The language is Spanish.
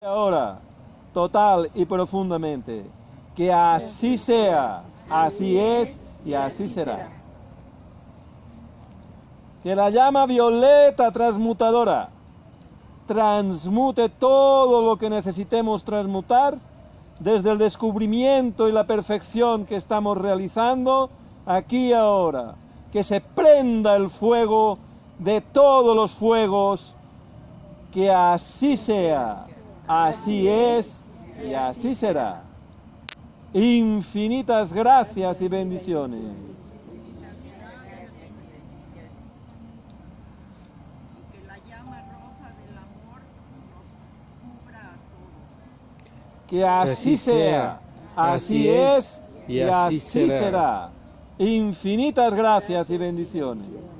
Ahora, total y profundamente, que así sea, así es y así será. Que la llama violeta transmutadora transmute todo lo que necesitemos transmutar desde el descubrimiento y la perfección que estamos realizando aquí y ahora. Que se prenda el fuego de todos los fuegos, que así sea, así es y así será. Infinitas gracias y bendiciones. Que la llama rosa del amor nos cubra a todos. Que así sea, así es y así será. Infinitas gracias y bendiciones.